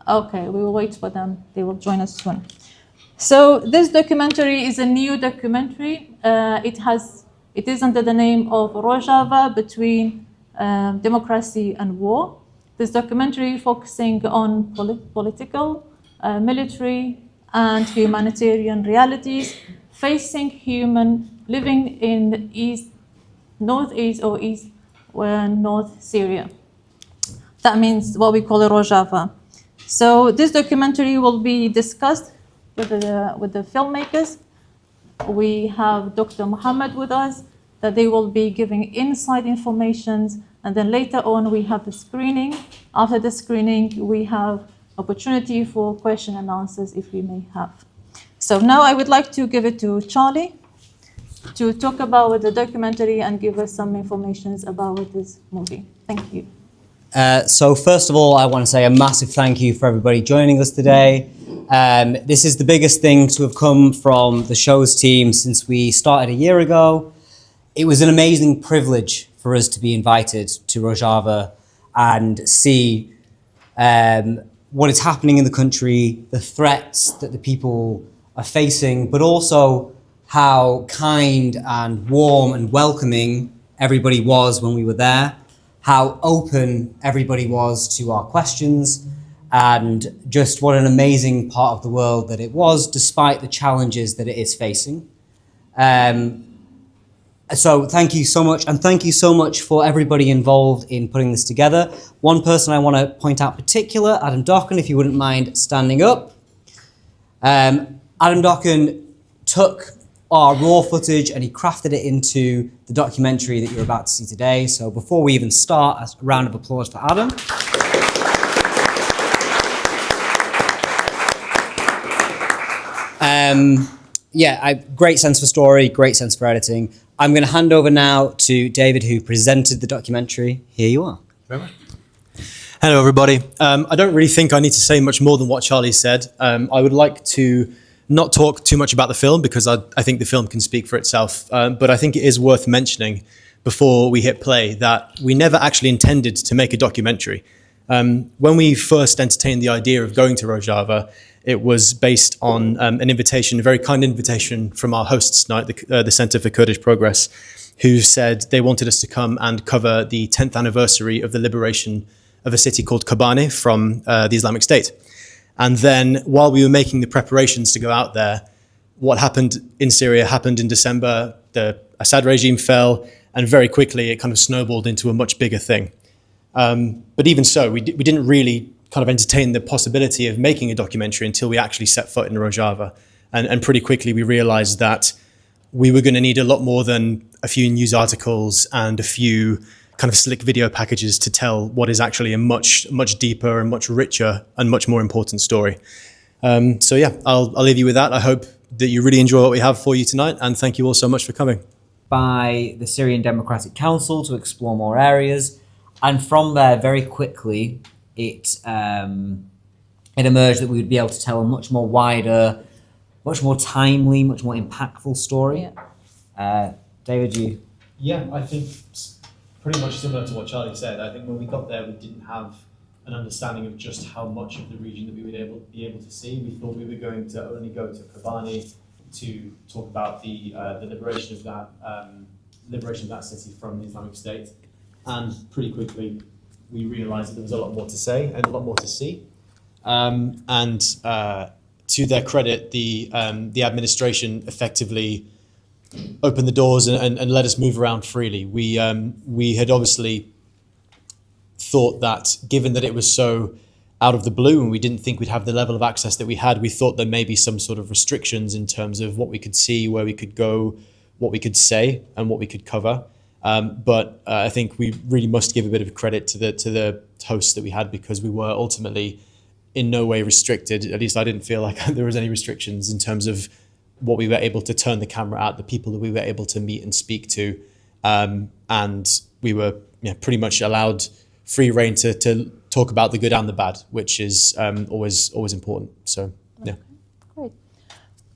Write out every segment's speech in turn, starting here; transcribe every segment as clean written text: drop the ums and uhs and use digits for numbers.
Okay, we will wait for them. They will join us soon. So this documentary is a new documentary. It is under the name of Rojava, Between Democracy and War. This documentary focusing on political, military, and humanitarian realities facing human living in the northeast or east North Syria. That means what we call Rojava. So this documentary will be discussed with the filmmakers. We have Dr. Mohamed with us, that they will be giving inside information, and then later on we have the screening. After the screening, we have opportunity for question and answers if we may have. So now I would like to give it to Charlie to talk about the documentary and give us some information about this movie. Thank you. So first of all, I want to say a massive thank you for everybody joining us today. This is the biggest thing to have come from the show's team since we started a year ago. It was an amazing privilege for us to be invited to Rojava and see what is happening in the country, the threats that the people are facing, but also how kind and warm and welcoming everybody was when we were there, how open everybody was to our questions, and just what an amazing part of the world that it was, despite the challenges that it is facing. So thank you so much, and thank you so much for everybody involved in putting this together. One person I want to point out particular, Adam Dokken, if you wouldn't mind standing up. Adam Dokken took our raw footage and he crafted it into the documentary that you're about to see today. So before we even start, a round of applause for Adam. Great sense for story, great sense for editing. I'm going to hand over now to David, who presented the documentary. Here you are. Very much. Hello, everybody. I don't really think I need to say much more than what Charlie said. I would like to not talk too much about the film because I think the film can speak for itself. But I think it is worth mentioning before we hit play that we never actually intended to make a documentary. When we first entertained the idea of going to Rojava, it was based on an invitation, a very kind invitation from our hosts tonight, the Center for Kurdish Progress, who said they wanted us to come and cover the 10th anniversary of the liberation of a city called Kobane from the Islamic State. And then while we were making the preparations to go out there, what happened in Syria happened in December. The Assad regime fell, and very quickly it kind of snowballed into a much bigger thing. But even so, we didn't really kind of entertain the possibility of making a documentary until we actually set foot in Rojava. And pretty quickly we realized that we were going to need a lot more than a few news articles and a few kind of slick video packages to tell what is actually a much deeper and much richer and much more important story. I'll leave you with that. I hope that you really enjoy what we have for you tonight, and thank you all so much for coming. By the Syrian Democratic Council to explore more areas, and from there very quickly it emerged that we would be able to tell a much more wider, much more timely, much more impactful story. Yeah. David, you? Yeah, I think pretty much similar to what Charlie said. I think when we got there, we didn't have an understanding of just how much of the region that we would be able to see. We thought we were going to only go to Kobane to talk about the liberation of that city from the Islamic State, and pretty quickly we realised that there was a lot more to say and a lot more to see. To their credit, the administration effectively opened the doors and let us move around freely. We had obviously thought that, given that it was so out of the blue and we didn't think we'd have the level of access that we had, we thought there may be some sort of restrictions in terms of what we could see, where we could go, what we could say, and what we could cover. But I think we really must give a bit of credit to the hosts that we had, because we were ultimately in no way restricted. At least I didn't feel like there was any restrictions in terms of what we were able to turn the camera at, the people that we were able to meet and speak to. And we were pretty much allowed free rein to talk about the good and the bad, which is always important. So, yeah. Okay, great.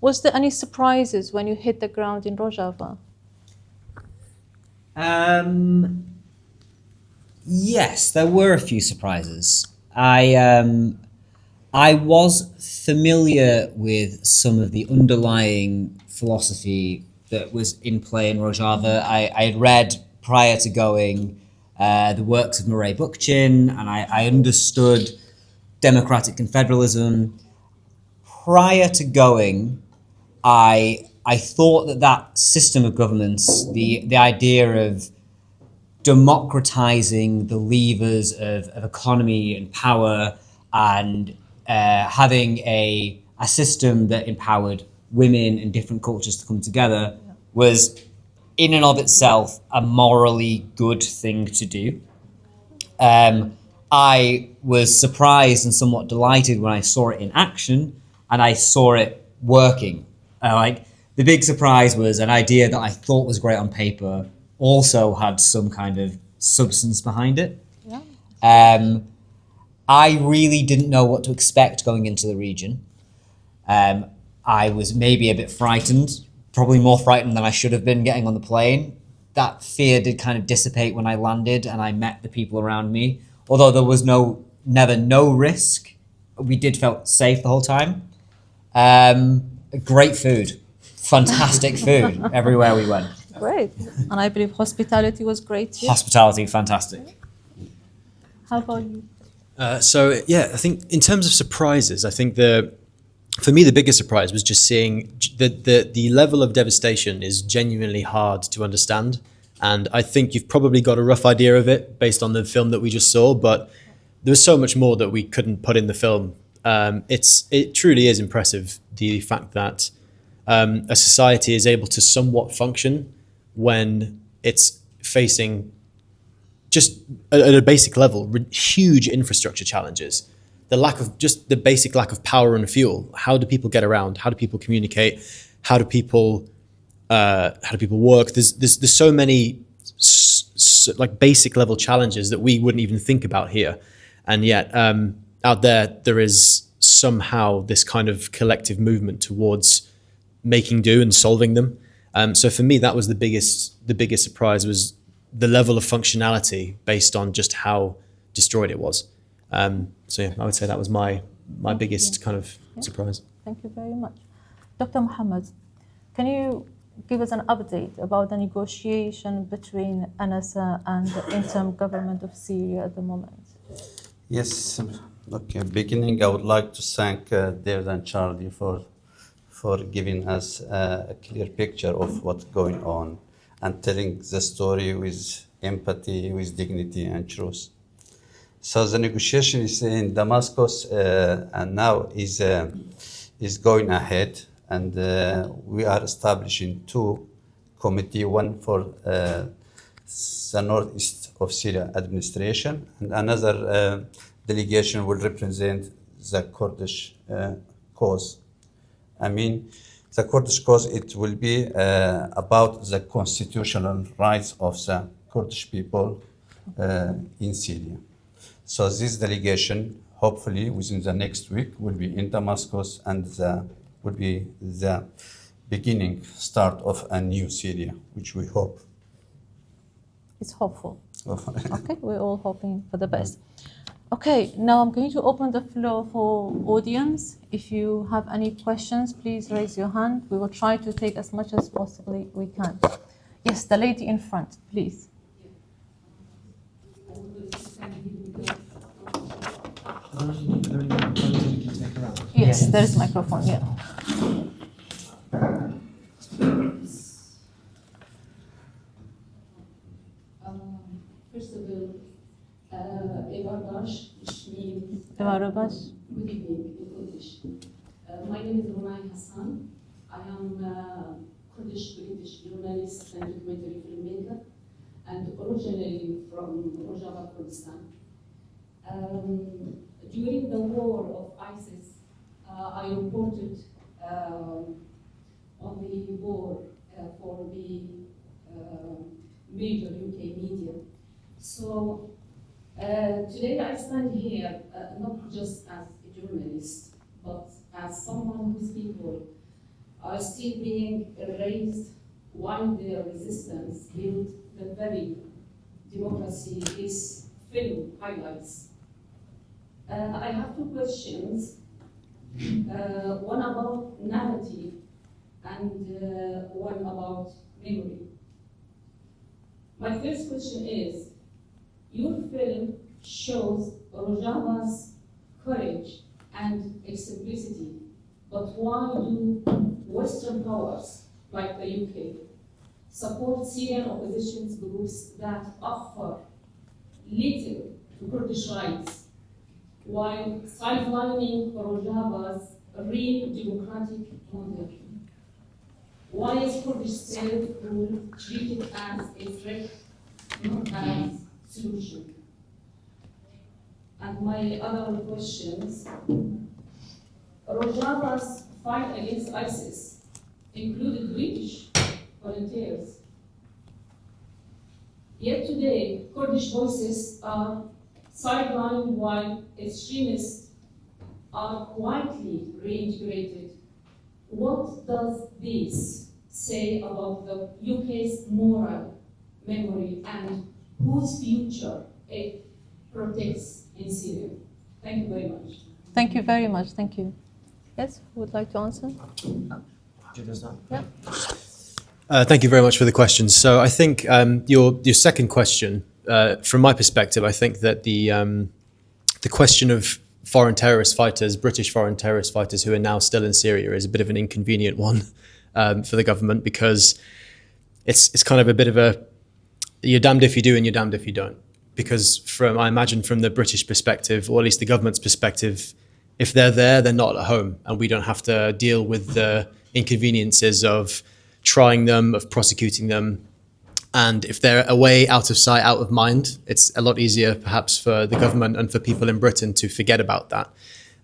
Was there any surprises when you hit the ground in Rojava? Yes, there were a few surprises. I I was familiar with some of the underlying philosophy that was in play in Rojava. I had read prior to going the works of Murray Bookchin, and I understood democratic confederalism. Prior to going, I thought that system of governance, the idea of democratizing the levers of economy and power, and having a system that empowered women and different cultures to come together, was in and of itself a morally good thing to do. I was surprised and somewhat delighted when I saw it in action and I saw it working. Like, the big surprise was an idea that I thought was great on paper also had some kind of substance behind it. Yeah. I really didn't know what to expect going into the region. I was maybe a bit frightened, probably more frightened than I should have been getting on the plane. That fear did kind of dissipate when I landed and I met the people around me. Although there was never no risk, we did felt safe the whole time. Great food, fantastic food everywhere we went. Great. And I believe hospitality was great too. Hospitality, fantastic. How about you? So yeah, I think in terms of surprises, I think for me the biggest surprise was just seeing the level of devastation is genuinely hard to understand, and I think you've probably got a rough idea of it based on the film that we just saw, but there was so much more that we couldn't put in the film. It truly is impressive, the fact that a society is able to somewhat function when it's facing, just at a basic level, huge infrastructure challenges. The basic lack of power and fuel. How do people get around? How do people communicate? How do people work? There's so many like basic level challenges that we wouldn't even think about here, and yet out there is somehow this kind of collective movement towards making do and solving them. So for me, that was the biggest surprise, was the level of functionality based on just how destroyed it was. So yeah, I would say that was my biggest kind of surprise. Thank you very much. Dr. Mohamed, can you give us an update about the negotiation between NSA and the interim government of Syria at the moment? Yes. Okay. Beginning, I would like to thank David and Charlie for giving us a clear picture of what's going on and telling the story with empathy, with dignity and truth. So the negotiation is in Damascus and now is going ahead, and we are establishing two committees, one for the northeast of Syria administration, and another delegation will represent the Kurdish cause. I mean, the Kurdish cause, it will be about the constitutional rights of the Kurdish people in Syria. So this delegation, hopefully within the next week, will be in Damascus, and will be the beginning, start of a new Syria, which we hope. It's hopeful. Okay, we're all hoping for the best. Okay, now I'm going to open the floor for audience. If you have any questions, please raise your hand. We will try to take as much as possibly we can. Yes, the lady in front, please. Yes, there is a microphone, yeah. First of all, Evarbash, which means Evarbash. good evening in Kurdish. My name is Runai Hassan. I am a Kurdish British journalist and documentary filmmaker, and originally from Rojava, Kurdistan. During the war of ISIS, I reported on the war for the major UK media. So today I stand here not just as a journalist, but as someone whose people are still being erased while their resistance built the very democracy this film highlights. I have two questions. one about narrative and one about memory. My first question is, your film shows Rojava's courage and simplicity, but why do Western powers, like the UK, support Syrian opposition groups that offer little to Kurdish rights, while sidelining Rojava's real democratic model? Why is Kurdish self-rule treated as a threat, not as solution? And my other questions, Rojava's fight against ISIS included British volunteers. Yet today, Kurdish voices are sidelined while extremists are quietly reintegrated. What does this say about the UK's moral memory and whose future it protects in Syria? Thank you very much. Thank you very much. Thank you. Yes, who would like to answer? Yeah. Thank you very much for the questions. So I think your second question, from my perspective, I think that the question of foreign terrorist fighters, British foreign terrorist fighters who are now still in Syria, is a bit of an inconvenient one for the government, because it's kind of a bit of a you're damned if you do and you're damned if you don't. Because I imagine from the British perspective, or at least the government's perspective, if they're there, they're not at home, and we don't have to deal with the inconveniences of trying them, of prosecuting them. And if they're away, out of sight, out of mind, it's a lot easier perhaps for the government and for people in Britain to forget about that.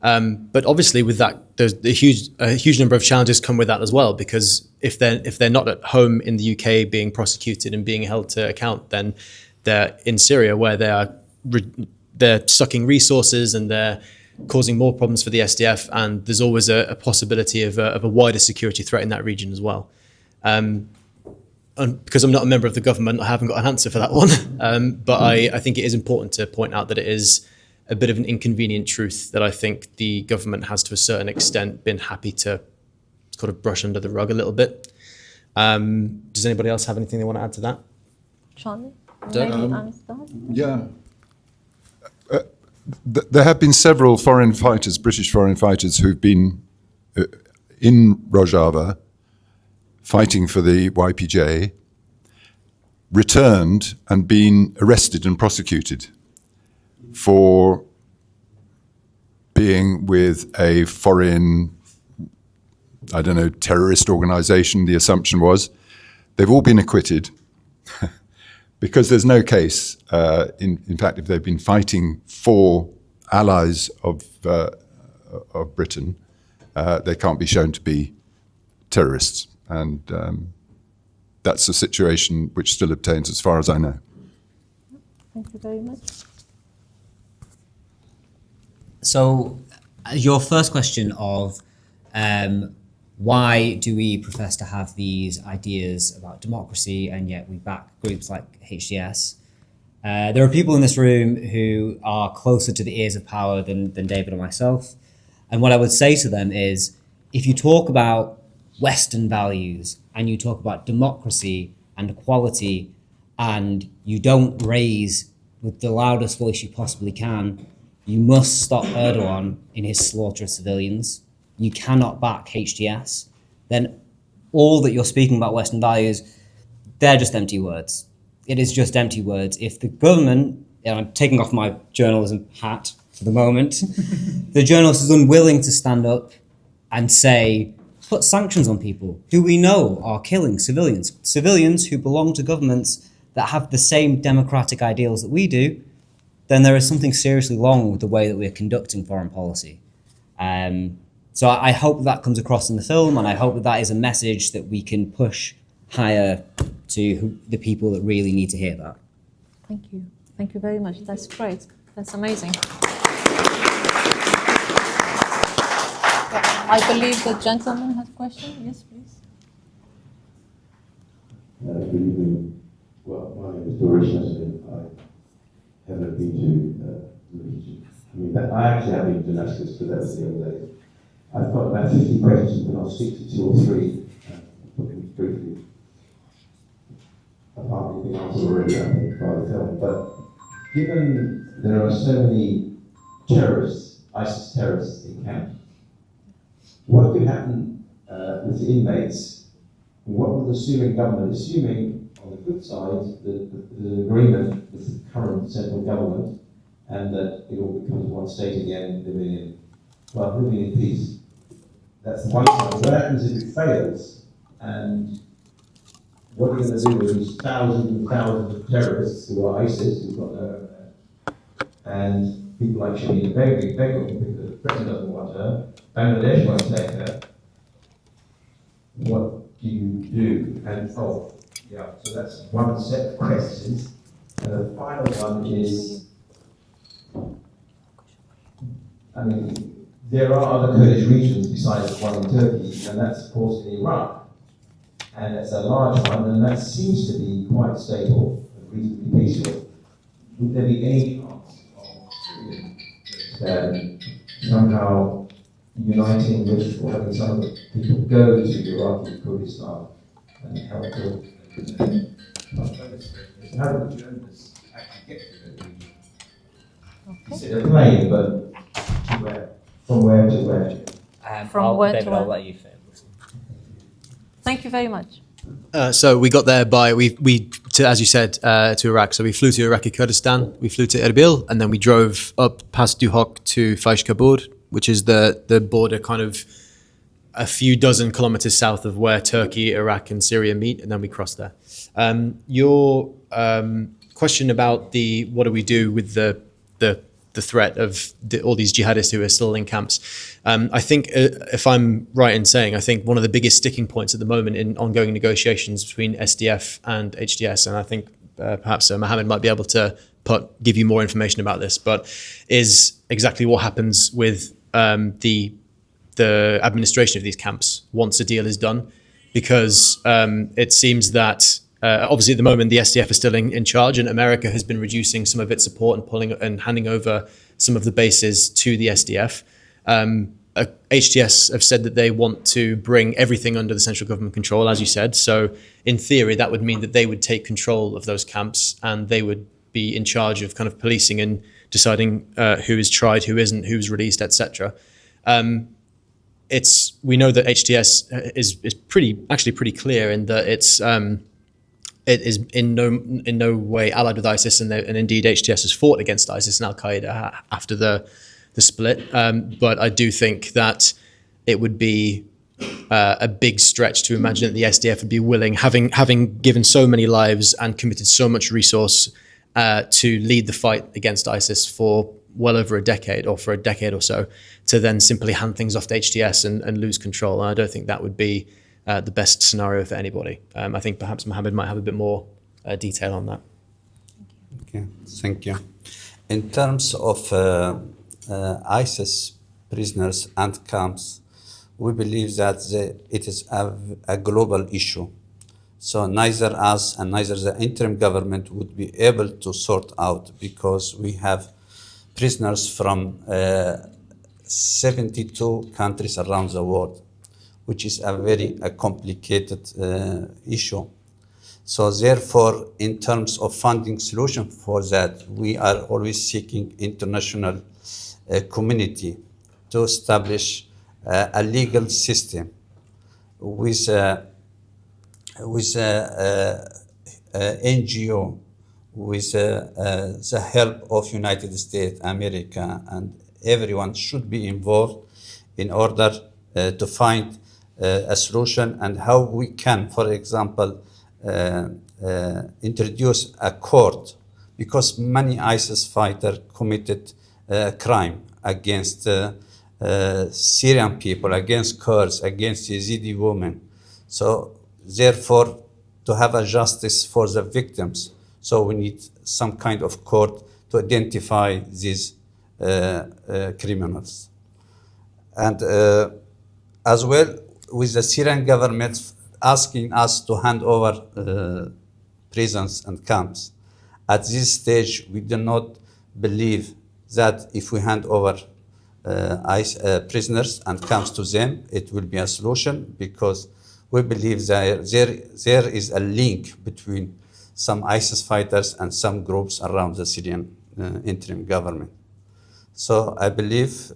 But obviously with that, there's a huge number of challenges come with that as well, because if they're not at home in the UK being prosecuted and being held to account, then they're in Syria, where they're sucking resources and they're causing more problems for the SDF, and there's always a possibility of a wider security threat in that region as well. And because I'm not a member of the government, I haven't got an answer for that one. But I think it is important to point out that it is a bit of an inconvenient truth that I think the government has, to a certain extent, been happy to kind of brush under the rug a little bit. Does anybody else have anything they want to add to that? Charlie? Yeah. There have been several foreign fighters, British foreign fighters, who've been in Rojava fighting for the YPJ, returned and been arrested and prosecuted for being with a foreign, I don't know, terrorist organization, the assumption was. They've all been acquitted because there's no case. In fact, if they've been fighting for allies of Britain, they can't be shown to be terrorists. And that's a situation which still obtains, as far as I know. Thank you very much. So your first question of why do we profess to have these ideas about democracy and yet we back groups like HDS? There are people in this room who are closer to the ears of power than David or myself. And what I would say to them is, if you talk about Western values and you talk about democracy and equality, and you don't raise with the loudest voice you possibly can, you must stop Erdogan in his slaughter of civilians. You cannot back HDS. Then all that you're speaking about Western values, they're just empty words. It is just empty words. If the government, and I'm taking off my journalism hat for the moment, the journalist is unwilling to stand up and say, put sanctions on people who we know are killing civilians who belong to governments that have the same democratic ideals that we do, then there is something seriously wrong with the way that we're conducting foreign policy. So I hope that comes across in the film, and I hope that is a message that we can push higher to the people that really need to hear that. Thank you. Thank you very much. That's great. That's amazing. I believe the gentleman has a question. Yes, please. Good evening. Well, my name is Doris Nesbitt. I haven't been to the region. I mean, I actually have been to Damascus, but that was the other day. I've got about 50 questions, but I'll stick to 2 or 3, put them briefly. Apart from being answered already, I think, by the film. But given there are so many terrorists, ISIS terrorists in camp, what could happen with the inmates? What will the Syrian government, assuming on the good side the agreement with the current central government, and that it all becomes one state again, living in peace? That's the one side. What happens if it fails? And what are you going to do with these thousands and thousands of terrorists who are ISIS, who've got no, and people like Shamina Begum, because the president doesn't want her, Bangladesh won't take her. What do you do? And so that's one set of questions. And the final one is, there are other Kurdish regions besides the one in Turkey, and that's of course in Iraq. And it's a large one, and that seems to be quite stable and reasonably peaceful. Would there be any chance of Syrian somehow uniting with, or having some of the people go to Iraqi Kurdistan and help to how do the journalists actually get to the region? You said a plane, but to where? From where to where? From where to David, where? I'll let you finish. Thank you very much. So we got there by as you said, to Iraq. So we flew to Iraqi Kurdistan, we flew to Erbil, and then we drove up past Duhok to Faish Kabur, which is the border, kind of a few dozen kilometers south of where Turkey, Iraq, and Syria meet, and then we crossed there. Your question about what do we do with the threat of all these jihadists who are still in camps. I think, if I'm right in saying, I think one of the biggest sticking points at the moment in ongoing negotiations between SDF and HTS, and I think perhaps Mohamed might be able to give you more information about this, but is exactly what happens with the administration of these camps once a deal is done. Because it seems that obviously, at the moment, the SDF is still in charge, and America has been reducing some of its support and handing over some of the bases to the SDF. HTS have said that they want to bring everything under the central government control, as you said. So, in theory, that would mean that they would take control of those camps, and they would be in charge of kind of policing and deciding who is tried, who isn't, who's released, etc. We know that HTS is pretty clear in that it is in no way allied with ISIS, and indeed HTS has fought against ISIS and Al Qaeda after the split. But I do think that it would be a big stretch to imagine that the SDF would be willing, having given so many lives and committed so much resource to lead the fight against ISIS for well over a decade, or for a decade or so, to then simply hand things off to HTS and lose control. And I don't think that would be the best scenario for anybody. I think perhaps Mohamed might have a bit more detail on that. Okay, thank you. In terms of ISIS prisoners and camps, we believe that it is a global issue. So neither us and neither the interim government would be able to sort out, because we have prisoners from 72 countries around the world, which is a very complicated issue. So therefore, in terms of funding solution for that, we are always seeking international community to establish a legal system with NGO, with the help of United States, America, and everyone should be involved in order to find a solution, and how we can, for example, introduce a court, because many ISIS fighters committed crime against Syrian people, against Kurds, against Yazidi women. So therefore, to have a justice for the victims, so we need some kind of court to identify these criminals. And as well, with the Syrian government asking us to hand over prisons and camps. At this stage, we do not believe that if we hand over prisoners and comes to them, it will be a solution, because we believe there is a link between some ISIS fighters and some groups around the Syrian interim government. So I believe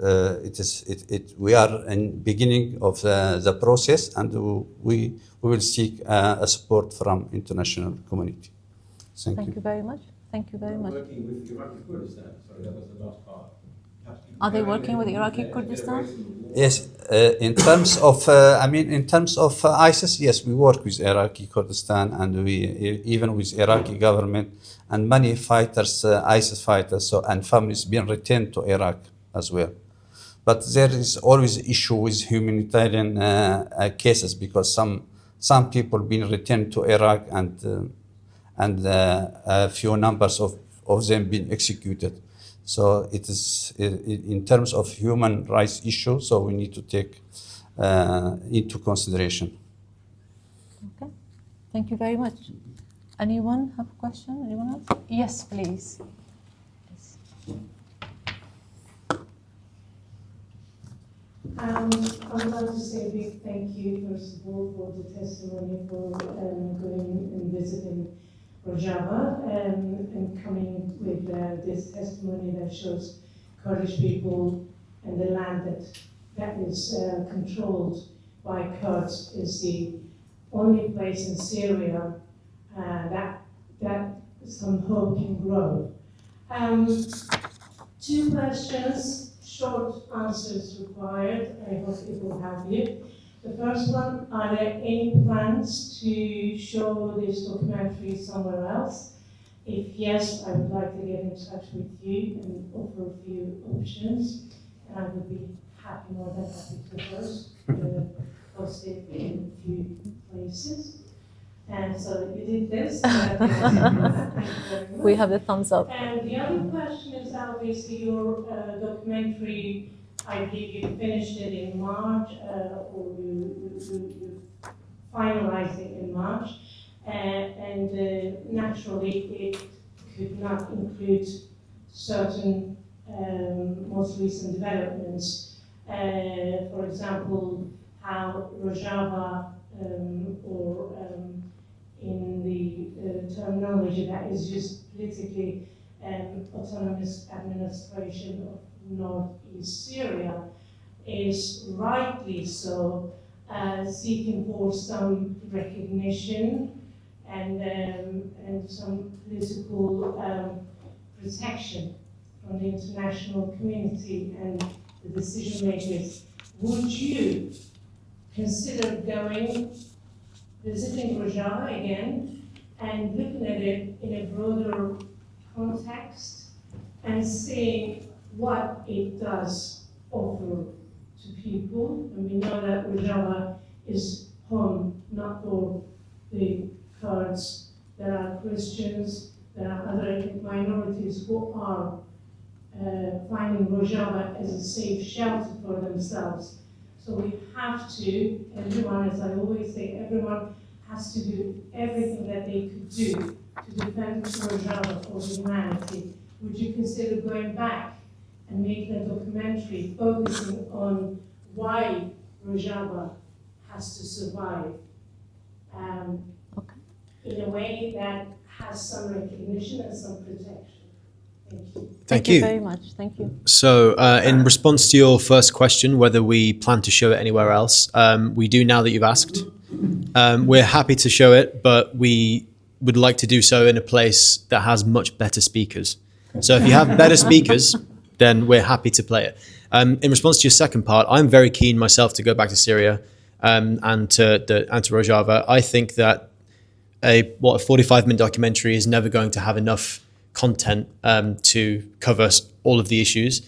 we are in beginning of the process, and we will seek support from international community. Thank you very much. Thank you very much. Working with Iraqi Kurdistan. Sorry, that was the last part. Are they working with Iraqi Kurdistan? Yes, in terms of ISIS, yes, we work with Iraqi Kurdistan, and we even with Iraqi government, and many fighters, ISIS fighters, and families being returned to Iraq as well. But there is always issue with humanitarian cases, because some people being returned to Iraq, and a few numbers of them being executed. So it is in terms of human rights issue, so we need to take into consideration. Okay, thank you very much. Anyone have a question? Anyone else? Yes, please. I would like to say a big thank you, first of all, for the testimony, for going and visiting Rojava, and coming with this testimony that shows Kurdish people and the land that is controlled by Kurds is the only place in Syria that some hope can grow. Two questions, short answers required. I hope it will help you. The first one, are there any plans to show this documentary somewhere else? If yes, I would like to get in touch with you and offer a few options. And I would be more than happy to host it in a few places. And so you did this. Thank you very much. We have the thumbs up. And the other question is obviously your documentary. I believe you finished it in March, or you finalized it in March, and naturally it could not include certain most recent developments. For example, how Rojava, or in the terminology that is used politically, autonomous administration of northeast Syria, is rightly so seeking for some recognition and some political protection from the international community and the decision makers. Would you consider visiting Rojava again and looking at it in a broader context and seeing what it does offer to people? And we know that Rojava is home not for the Kurds. There are Christians, there are other ethnic minorities who are finding Rojava as a safe shelter for themselves. So we have to, everyone, as I always say, everyone has to do everything that they could do to defend Rojava for humanity. Would you consider going back and making a documentary focusing on why Rojava has to survive in a way that has some recognition and some protection? Thank you. Thank you very much. Thank you. So, in response to your first question, whether we plan to show it anywhere else, we do now that you've asked. We're happy to show it, but we would like to do so in a place that has much better speakers. So if you have better speakers, then we're happy to play it. In response to your second part, I'm very keen myself to go back to Syria and to Rojava. I think that a 45-minute documentary is never going to have enough content to cover all of the issues.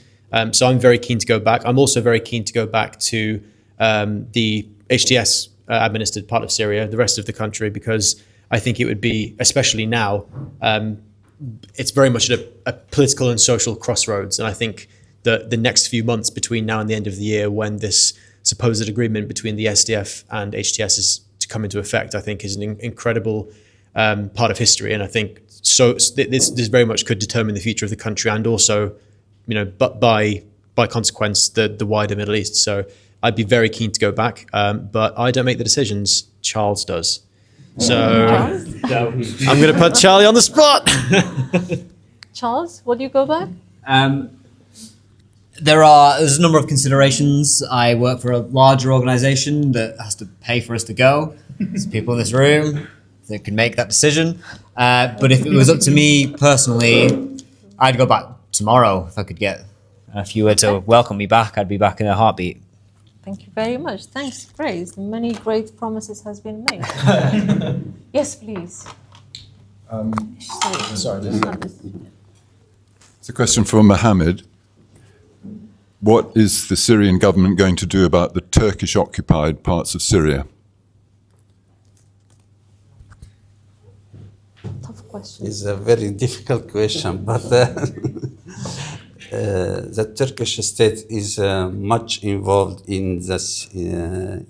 So I'm very keen to go back. I'm also very keen to go back to the HTS administered part of Syria, the rest of the country, because I think it would be, especially now, it's very much at a political and social crossroads. And I think that the next few months between now and the end of the year, when this supposed agreement between the SDF and HTS is to come into effect, I think is an incredible part of history. And I think this very much could determine the future of the country, and also, but by by consequence, the wider Middle East. So I'd be very keen to go back, but I don't make the decisions. Charles does. So I'm going to put Charlie on the spot. Charles, would you go back? There's a number of considerations. I work for a larger organization that has to pay for us to go. There's people in this room that can make that decision. But if it was up to me personally, I'd go back tomorrow if I could get. If you were to welcome me back, I'd be back in a heartbeat. Thank you very much. Thanks, Grace. Many great promises has been made. Yes, please. Sorry. It's a question for Mohamed. What is the Syrian government going to do about the Turkish-occupied parts of Syria? Tough question. It's a very difficult question, but the Turkish state is much involved in this in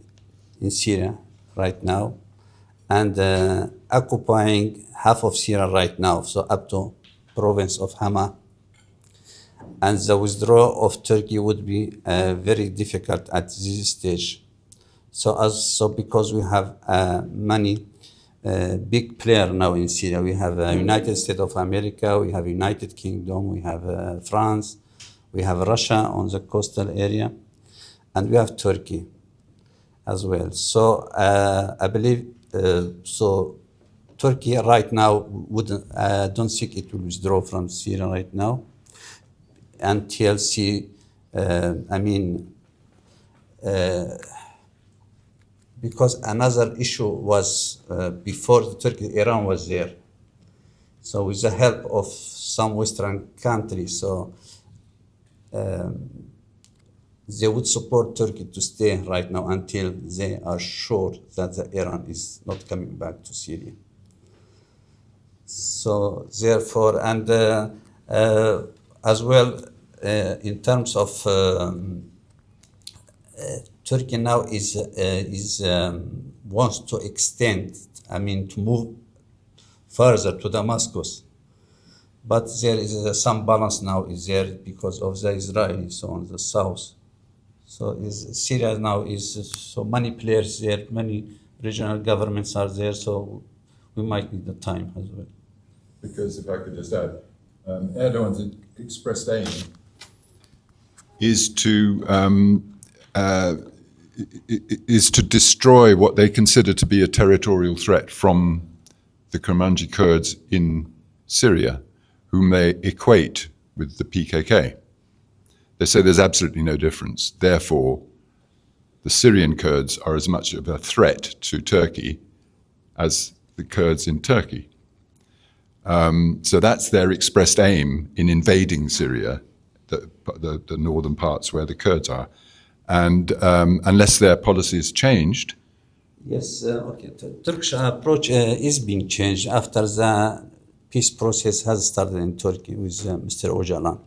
Syria right now, and occupying half of Syria right now, so up to province of Hama. And the withdrawal of Turkey would be very difficult at this stage. So because we have many big players now in Syria. We have United States of America, we have United Kingdom, we have France, we have Russia on the coastal area, and we have Turkey as well. So I believe Turkey right now don't think it will withdraw from Syria right now until because another issue was before the Turkey, Iran was there. So with the help of some Western countries, so they would support Turkey to stay right now until they are sure that Iran is not coming back to Syria. So therefore, and as well, in terms of Turkey now wants to extend, to move further to Damascus, but there is some balance now is there because of the Israelis on the south. So Syria now is so many players there, many regional governments are there, so we might need the time as well. Because if I could just add, Erdogan's expressed aim is to destroy what they consider to be a territorial threat from the Kurmanji Kurds in Syria, whom they equate with the PKK. They say there's absolutely no difference. Therefore, the Syrian Kurds are as much of a threat to Turkey as the Kurds in Turkey. So that's their expressed aim in invading Syria, the northern parts where the Kurds are. And unless their policy is changed. Yes, okay. Turkish approach is being changed after the peace process has started in Turkey with Mr. Öcalan.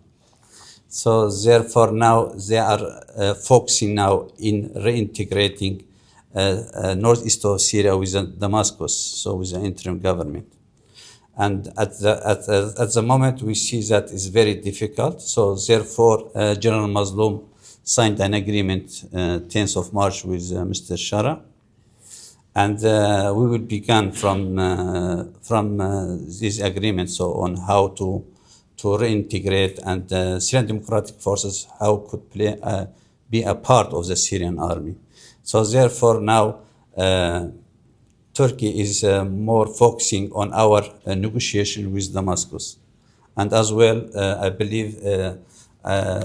So therefore now they are focusing now in reintegrating northeast of Syria with Damascus, so with the interim government. And at the moment we see that is very difficult. So therefore General Mazloum signed an agreement 10th of March with Mr. Shara. And we will begin from this agreement so on how to reintegrate and Syrian Democratic Forces how could be a part of the Syrian army. So therefore now Turkey is more focusing on our negotiation with Damascus. And as well, I believe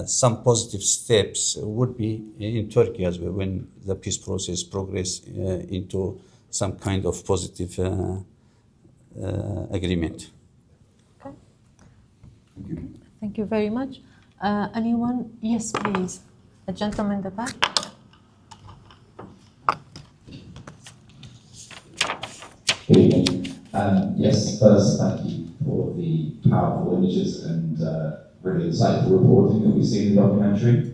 some positive steps would be in Turkey as well when the peace process progress into some kind of positive agreement. Okay. Thank you very much. Anyone? Yes, please. A gentleman in the back. Yes, first, thank you for the powerful images and really insightful reporting that we see in the documentary.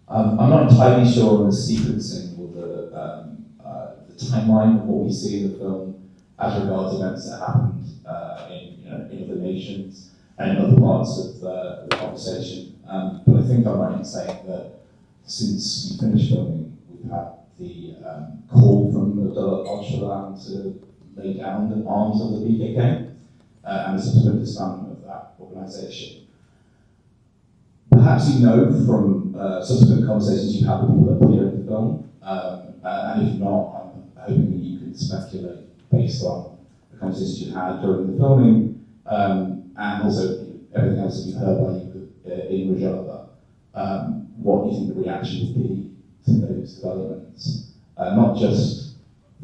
I'm not entirely sure on the sequencing or the timeline of what we see in the film as regards events that happened in other nations and in other parts of the conversation But I think I'm right in saying that since you finished filming, we've had the call from Abdullah al-Shalam to lay down the arms of the PKK and the subsequent disbandment of that organisation. Perhaps you know from subsequent conversations you've had with people that appear in the film, and if not, I'm hoping that you could speculate based on the conversations you had during the filming, and also everything else that you've heard by you in Rojava, what you think the reaction would be to those developments, not just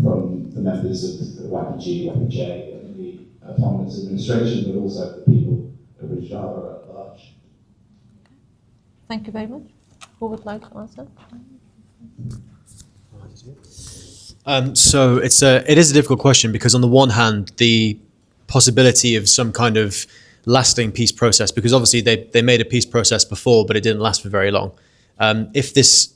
from the members of the YPG, YPJ, and the autonomous administration, but also the people of Rojava at large. Thank you very much. Who would like to answer? So it is a difficult question because on the one hand, the possibility of some kind of lasting peace process, because obviously they made a peace process before, but it didn't last for very long. If this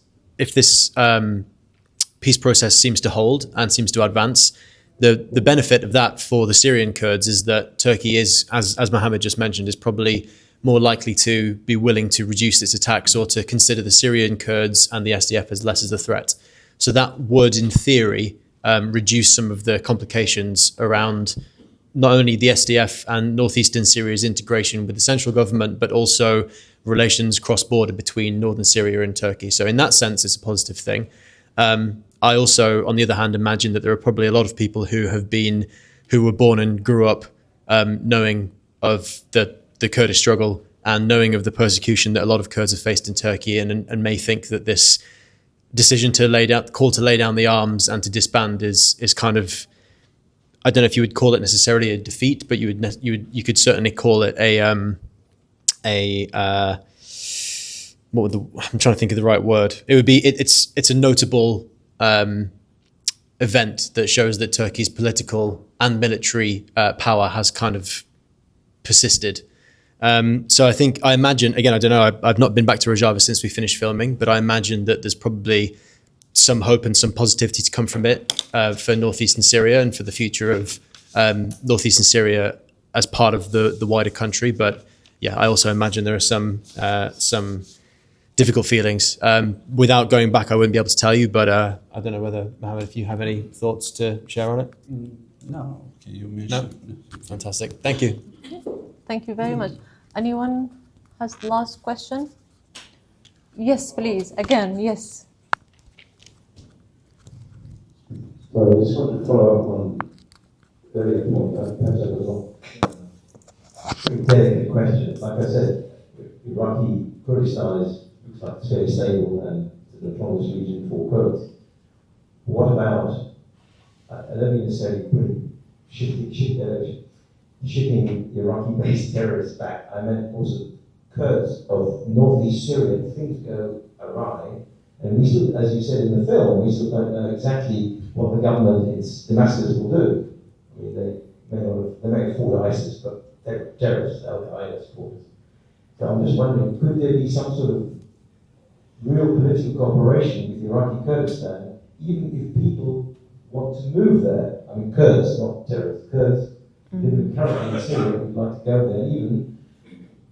peace process seems to hold and seems to advance, the benefit of that for the Syrian Kurds is that Turkey is, as Mohamed just mentioned, is probably more likely to be willing to reduce its attacks or to consider the Syrian Kurds and the SDF as less as a threat. So that would, in theory, reduce some of the complications around not only the SDF and northeastern Syria's integration with the central government, but also relations cross-border between northern Syria and Turkey. So in that sense, it's a positive thing. I also, on the other hand, imagine that there are probably a lot of people who were born and grew up knowing of the Kurdish struggle and knowing of the persecution that a lot of Kurds have faced in Turkey, and may think that this decision to call to lay down the arms and to disband is kind of, I don't know if you would call it necessarily a defeat, but you could certainly call it I'm trying to think of the right word. It would be it's a notable event that shows that Turkey's political and military power has kind of persisted. So I imagine, again, I don't know, I've not been back to Rojava since we finished filming, but I imagine that there's probably some hope and some positivity to come from it for northeastern Syria and for the future of northeastern Syria as part of the wider country. But yeah, I also imagine there are some difficult feelings. Without going back, I wouldn't be able to tell you, but I don't know whether, Mohamed, if you have any thoughts to share on it? No. Can you mention? No? Fantastic. Thank you. Thank you very much. Anyone has the last question? Yes, please. Again, yes. Well, I just want to follow up on the earlier point. Perhaps I was not pretty delicate question. Like I said, Iraqi Kurdistan looks like it's fairly stable and it's an autonomous region for Kurds. What about, I don't mean necessarily shipping Iraqi-based terrorists back. I meant also Kurds of northeast Syria. If things go awry, and we still, as you said in the film, we still don't know exactly what the government in Damascus will do. I mean, they may have fought ISIS, but they're terrorists, Al-Qaeda supporters. So I'm just wondering, could there be some sort of real political cooperation with Iraqi Kurdistan, even if people want to move there? I mean, Kurds, not terrorists, Kurds living currently in Syria would like to go there, even,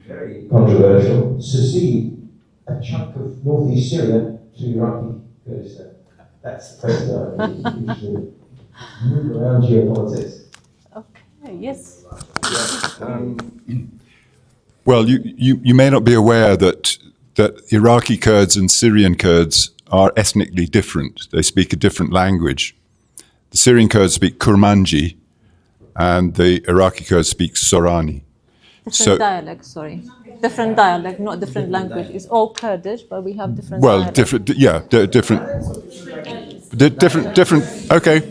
very controversial, secede a chunk of northeast Syria to Iraqi Kurdistan. That's the place that I usually move around geopolitics. Okay, yes. Well, you may not be aware that Iraqi Kurds and Syrian Kurds are ethnically different. They speak a different language. The Syrian Kurds speak Kurmanji, and the Iraqi Kurds speak Sorani. Different dialect, sorry. Different dialect, not different language. It's all Kurdish, but we have different Well, dialect. different, okay.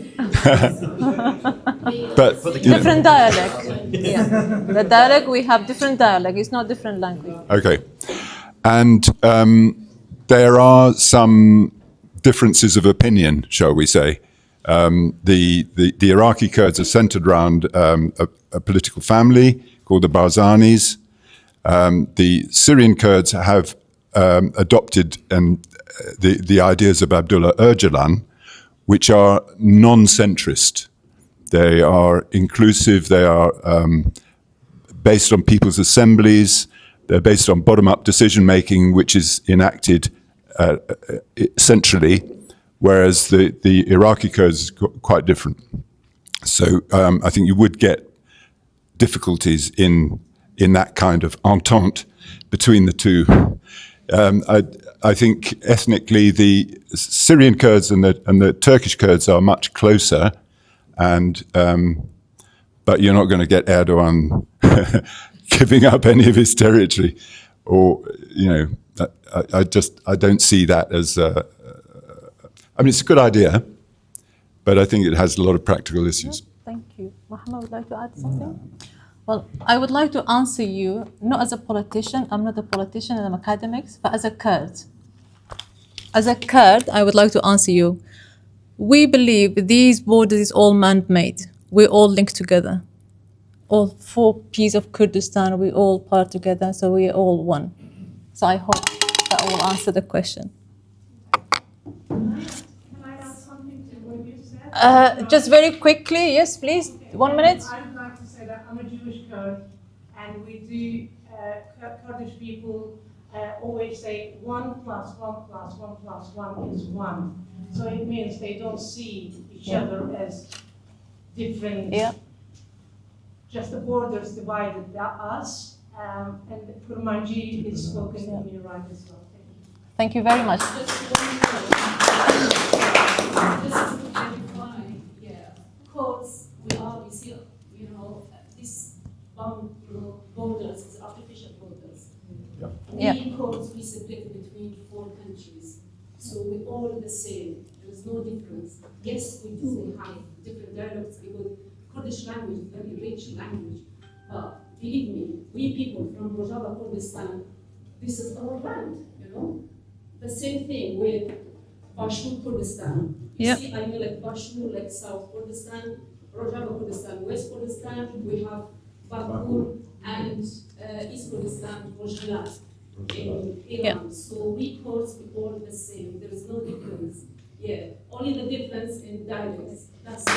But Different dialect. Yeah. The dialect, we have different dialect. It's not different language. Okay. And there are some differences of opinion, shall we say. The Iraqi Kurds are centered around a political family called the Barzanis. The Syrian Kurds have adopted the ideas of Abdullah Öcalan, which are non-centrist. They are inclusive, they are based on people's assemblies, They're based on bottom-up decision-making, which is enacted centrally, whereas the Iraqi Kurds is quite different. So I think you would get difficulties in that kind of entente between the two. I think ethnically the Syrian Kurds and the Turkish Kurds are much closer, and but you're not going to get Erdogan giving up any of his territory, or I don't see that as. I mean, it's a good idea, but I think it has a lot of practical issues. Thank you. Mohamed, would like to add something? Well, I would like to answer you, not as a politician, I'm not a politician, I'm academic, but as a Kurd. As a Kurd, I would like to answer you. We believe these borders is all man-made. We're all linked together. All 4 pieces of Kurdistan, we all part together, so we're all one. So I hope that will answer the question. Can I add something to what you said? Just very quickly, yes, please, 1 minute. I would like to say that I'm a Jewish Kurd, and we do, Kurdish people always say 1 plus 1 plus 1 plus 1 is 1. So it means they don't see each other as different. Yeah. Just the borders divided us, and Kurmanji is spoken in Iran as well. Thank you very much. Just one word. Just to clarify, codes, we see, this borders is artificial borders. We codes, we separate between 4 countries. So we all the same. There is no difference. Yes, we do have different dialects because Kurdish language is a very rich language. But believe me, we people from Rojava, Kurdistan, this is our land, The same thing with Bashur, Kurdistan. You see, I mean, like Bashur, like South Kurdistan, Rojava, Kurdistan, West Kurdistan, we have Bakur and East Kurdistan, Rojava in Iran. So we Kurds, we all the same. There is no difference. Only the difference in dialects. That's it.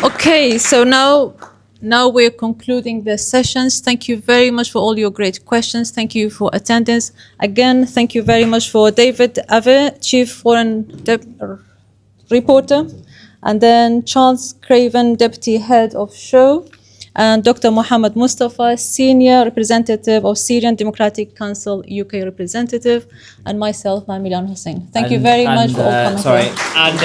Okay, so now we're concluding the sessions. Thank you very much for all your great questions. Thank you for attendance. Again, thank you very much for David Averre, Chief Foreign Reporter, and then Charles Craven, Deputy Head of Show, and Dr. Mohamed Moustafa, Senior Representative of Syrian Democratic Council, UK Representative, and myself, Milian Hussein. Thank you very much for all coming here. And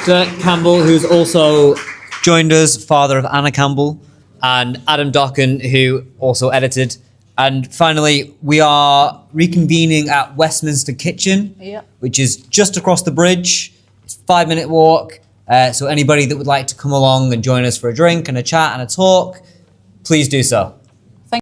Dirk Campbell, who's also joined us, father of Anna Campbell, and Adam Docken, who also edited. And finally, we are reconvening at Westminster Kitchen, which is just across the bridge. It's a 5-minute walk. So anybody that would like to come along and join us for a drink and a chat and a talk, please do so.